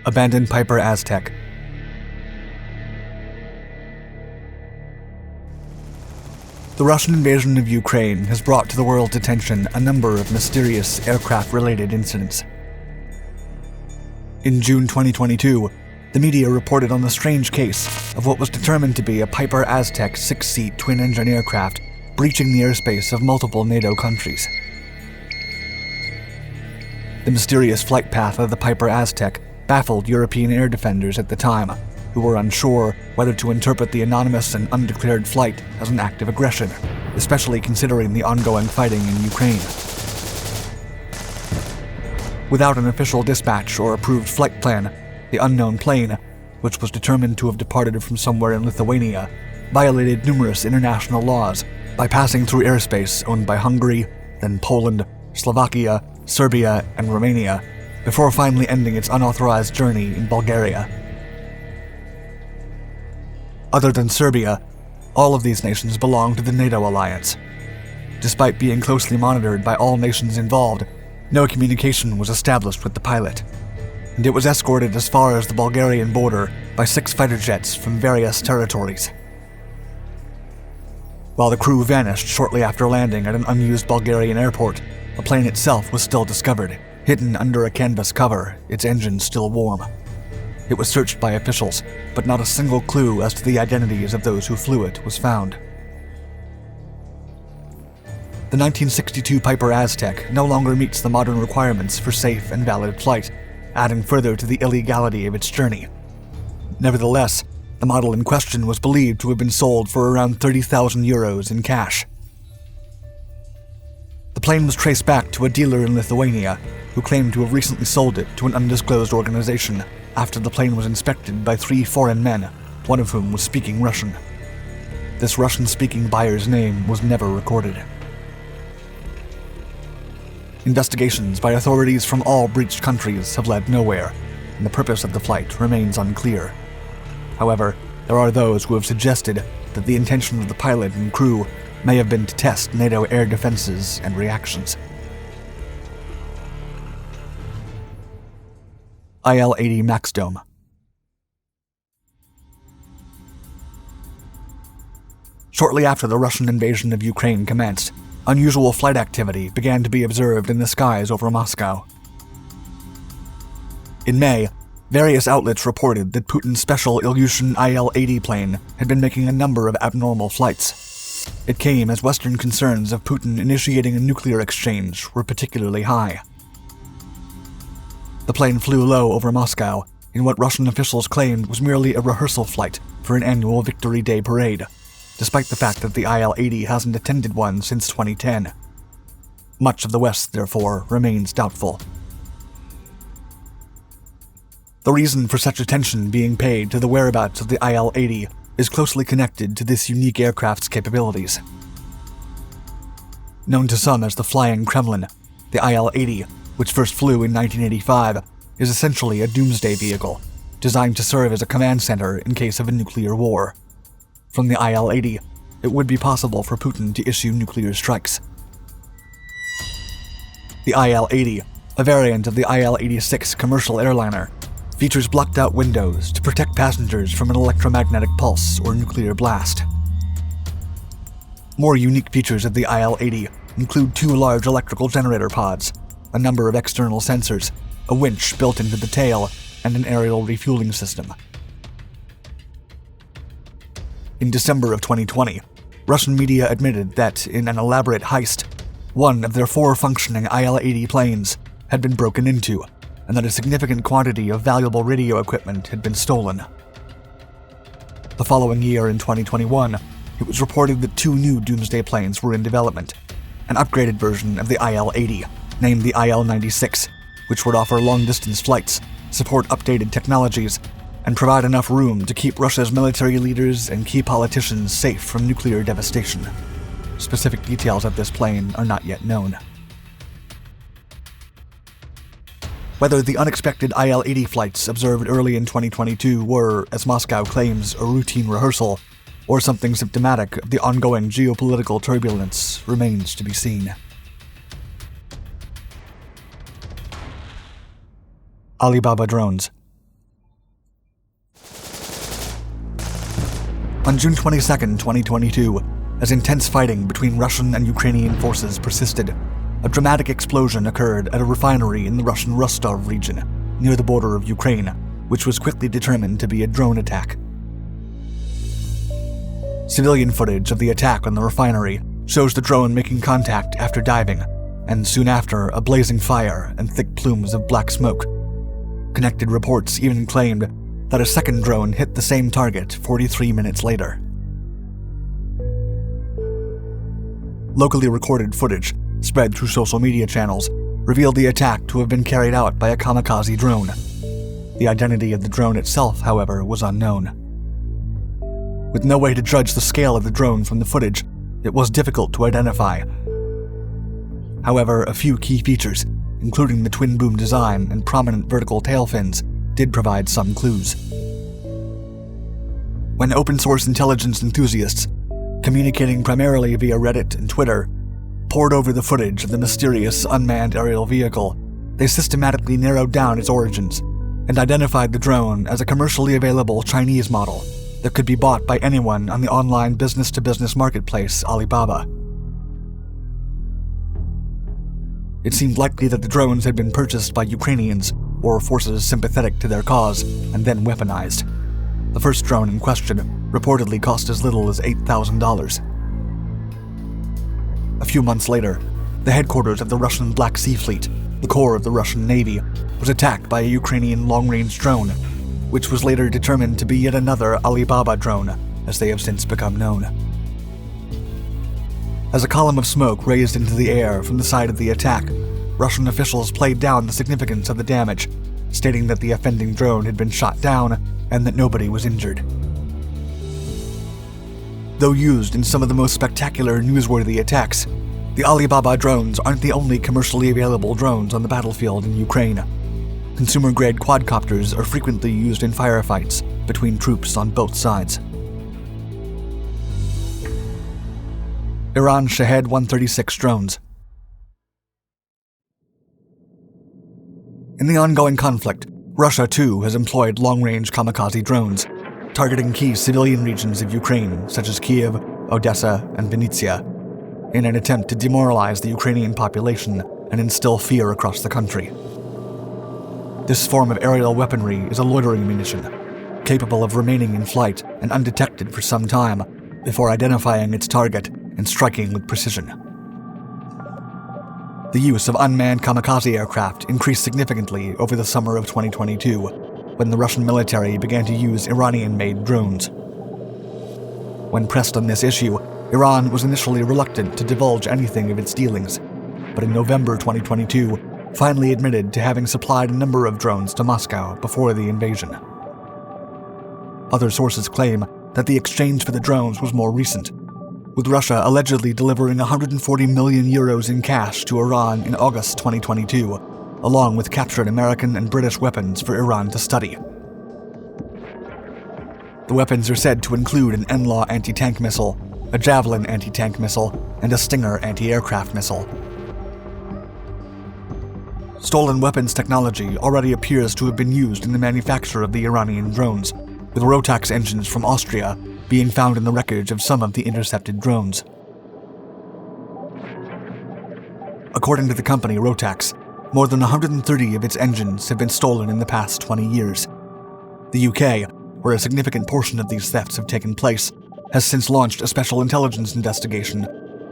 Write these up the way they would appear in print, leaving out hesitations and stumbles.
Abandoned Piper Aztec. The Russian invasion of Ukraine has brought to the world's attention a number of mysterious aircraft-related incidents. In June 2022, the media reported on the strange case of what was determined to be a Piper Aztec 6-seat twin-engine aircraft breaching the airspace of multiple NATO countries. The mysterious flight path of the Piper Aztec baffled European air defenders at the time, who were unsure whether to interpret the anonymous and undeclared flight as an act of aggression, especially considering the ongoing fighting in Ukraine. Without an official dispatch or approved flight plan, the unknown plane, which was determined to have departed from somewhere in Lithuania, violated numerous international laws by passing through airspace owned by Hungary, then Poland, Slovakia, Serbia, and Romania, before finally ending its unauthorized journey in Bulgaria. Other than Serbia, all of these nations belong to the NATO alliance. Despite being closely monitored by all nations involved, no communication was established with the pilot, and it was escorted as far as the Bulgarian border by 6 fighter jets from various territories. While the crew vanished shortly after landing at an unused Bulgarian airport, the plane itself was still discovered, hidden under a canvas cover, its engine still warm. It was searched by officials, but not a single clue as to the identities of those who flew it was found. The 1962 Piper Aztec no longer meets the modern requirements for safe and valid flight, adding further to the illegality of its journey. Nevertheless, the model in question was believed to have been sold for around 30,000 euros in cash. The plane was traced back to a dealer in Lithuania, who claimed to have recently sold it to an undisclosed organization after the plane was inspected by 3 foreign men, one of whom was speaking Russian. This Russian-speaking buyer's name was never recorded. Investigations by authorities from all breached countries have led nowhere, and the purpose of the flight remains unclear. However, there are those who have suggested that the intention of the pilot and crew may have been to test NATO air defenses and reactions. Il80 Max Dome. Shortly after the Russian invasion of Ukraine commenced, unusual flight activity began to be observed in the skies over Moscow. In May, various outlets reported that Putin's special Ilyushin Il-80 plane had been making a number of abnormal flights. It came as Western concerns of Putin initiating a nuclear exchange were particularly high. The plane flew low over Moscow in what Russian officials claimed was merely a rehearsal flight for an annual Victory Day parade, despite the fact that the Il-80 hasn't attended one since 2010. Much of the West, therefore, remains doubtful. The reason for such attention being paid to the whereabouts of the Il-80 is closely connected to this unique aircraft's capabilities. Known to some as the Flying Kremlin, the Il-80, which first flew in 1985, is essentially a doomsday vehicle, designed to serve as a command center in case of a nuclear war. From the Il-80, it would be possible for Putin to issue nuclear strikes. The Il-80, a variant of the Il-86 commercial airliner, features blocked-out windows to protect passengers from an electromagnetic pulse or nuclear blast. More unique features of the Il-80 include 2 large electrical generator pods, a number of external sensors, a winch built into the tail, and an aerial refueling system. In December of 2020, Russian media admitted that, in an elaborate heist, one of their 4 functioning Il-80 planes had been broken into, and that a significant quantity of valuable radio equipment had been stolen. The following year, in 2021, it was reported that 2 new doomsday planes were in development, an upgraded version of the Il-80, named the Il-96, which would offer long-distance flights, support updated technologies, and provide enough room to keep Russia's military leaders and key politicians safe from nuclear devastation. Specific details of this plane are not yet known. Whether the unexpected Il-80 flights observed early in 2022 were, as Moscow claims, a routine rehearsal, or something symptomatic of the ongoing geopolitical turbulence remains to be seen. Alibaba Drones. On June 22, 2022, as intense fighting between Russian and Ukrainian forces persisted, a dramatic explosion occurred at a refinery in the Russian Rostov region, near the border of Ukraine, which was quickly determined to be a drone attack. Civilian footage of the attack on the refinery shows the drone making contact after diving, and soon after, a blazing fire and thick plumes of black smoke. Connected reports even claimed that a second drone hit the same target 43 minutes later. Locally recorded footage, spread through social media channels, revealed the attack to have been carried out by a kamikaze drone. The identity of the drone itself, however, was unknown. With no way to judge the scale of the drone from the footage, it was difficult to identify. However, a few key features, including the twin-boom design and prominent vertical tail fins, did provide some clues. When open-source intelligence enthusiasts, communicating primarily via Reddit and Twitter, pored over the footage of the mysterious unmanned aerial vehicle, they systematically narrowed down its origins and identified the drone as a commercially available Chinese model that could be bought by anyone on the online business-to-business marketplace Alibaba. It seemed likely that the drones had been purchased by Ukrainians or forces sympathetic to their cause and then weaponized. The first drone in question reportedly cost as little as $8,000. A few months later, the headquarters of the Russian Black Sea Fleet, the core of the Russian Navy, was attacked by a Ukrainian long-range drone, which was later determined to be yet another Alibaba drone, as they have since become known. As a column of smoke raised into the air from the side of the attack, Russian officials played down the significance of the damage, stating that the offending drone had been shot down and that nobody was injured. Though used in some of the most spectacular newsworthy attacks, the Alibaba drones aren't the only commercially available drones on the battlefield in Ukraine. Consumer-grade quadcopters are frequently used in firefights between troops on both sides. Iran Shahed 136 drones. In the ongoing conflict, Russia too has employed long-range kamikaze drones, targeting key civilian regions of Ukraine such as Kiev, Odessa, and Vinnytsia, in an attempt to demoralize the Ukrainian population and instill fear across the country. This form of aerial weaponry is a loitering munition, capable of remaining in flight and undetected for some time before identifying its target and striking with precision. The use of unmanned kamikaze aircraft increased significantly over the summer of 2022, when the Russian military began to use Iranian-made drones. When pressed on this issue, Iran was initially reluctant to divulge anything of its dealings, but in November 2022, finally admitted to having supplied a number of drones to Moscow before the invasion. Other sources claim that the exchange for the drones was more recent, with Russia allegedly delivering 140 million euros in cash to Iran in August 2022, along with captured American and British weapons for Iran to study. The weapons are said to include an NLAW anti-tank missile, a Javelin anti-tank missile, and a Stinger anti-aircraft missile. Stolen weapons technology already appears to have been used in the manufacture of the Iranian drones, with Rotax engines from Austria being found in the wreckage of some of the intercepted drones. According to the company Rotax, more than 130 of its engines have been stolen in the past 20 years. The UK, where a significant portion of these thefts have taken place, has since launched a special intelligence investigation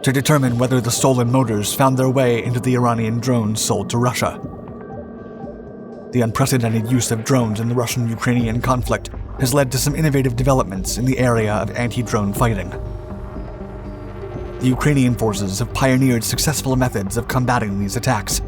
to determine whether the stolen motors found their way into the Iranian drones sold to Russia. The unprecedented use of drones in the Russian-Ukrainian conflict has led to some innovative developments in the area of anti-drone fighting. The Ukrainian forces have pioneered successful methods of combating these attacks,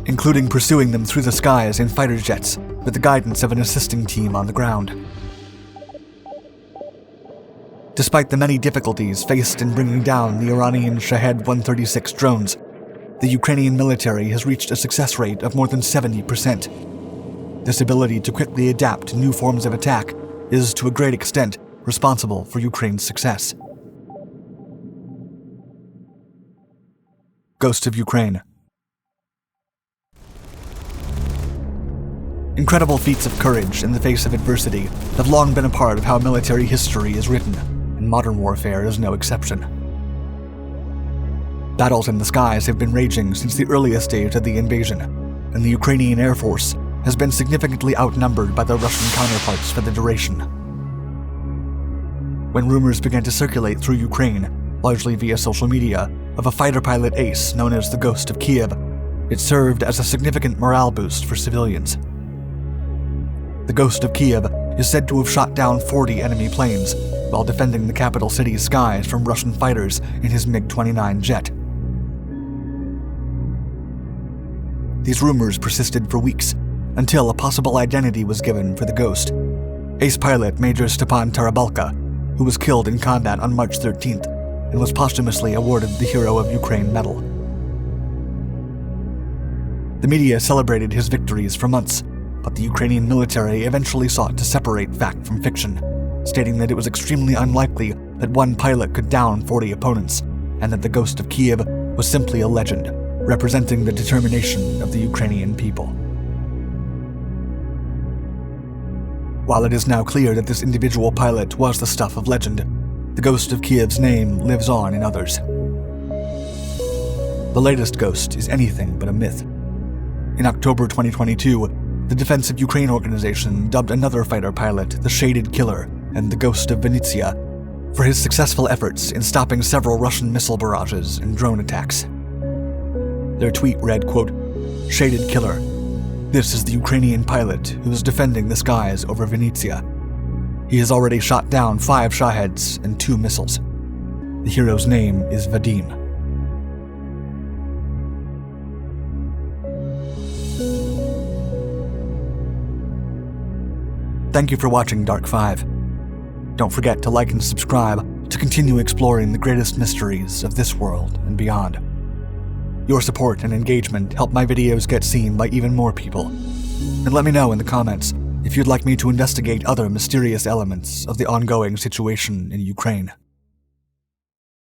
including pursuing them through the skies in fighter jets with the guidance of an assisting team on the ground. Despite the many difficulties faced in bringing down the Iranian Shahed 136 drones, the Ukrainian military has reached a success rate of more than 70%. This ability to quickly adapt to new forms of attack is, to a great extent, responsible for Ukraine's success. Ghost of Ukraine. Incredible feats of courage in the face of adversity have long been a part of how military history is written, and modern warfare is no exception. Battles in the skies have been raging since the earliest days of the invasion, and the Ukrainian Air Force has been significantly outnumbered by their Russian counterparts for the duration. When rumors began to circulate through Ukraine, largely via social media, of a fighter pilot ace known as the Ghost of Kiev, it served as a significant morale boost for civilians. The Ghost of Kiev is said to have shot down 40 enemy planes while defending the capital city's skies from Russian fighters in his MiG-29 jet. These rumors persisted for weeks, until a possible identity was given for the Ghost: ace pilot Major Stepan Tarabalka, who was killed in combat on March 13th and was posthumously awarded the Hero of Ukraine medal. The media celebrated his victories for months, but the Ukrainian military eventually sought to separate fact from fiction, stating that it was extremely unlikely that one pilot could down 40 opponents, and that the Ghost of Kiev was simply a legend, representing the determination of the Ukrainian people. While it is now clear that this individual pilot was the stuff of legend, the Ghost of Kiev's name lives on in others. The latest Ghost is anything but a myth. In October 2022, the Defense of Ukraine organization dubbed another fighter pilot the Shaded Killer and the Ghost of Vinnytsia for his successful efforts in stopping several Russian missile barrages and drone attacks. Their tweet read, quote, "Shaded Killer. This is the Ukrainian pilot who is defending the skies over Vinnytsia. He has already shot down 5 Shaheds and 2 missiles. The hero's name is Vadim." Thank you for watching Dark 5. Don't forget to like and subscribe to continue exploring the greatest mysteries of this world and beyond. Your support and engagement help my videos get seen by even more people. And let me know in the comments if you'd like me to investigate other mysterious elements of the ongoing situation in Ukraine.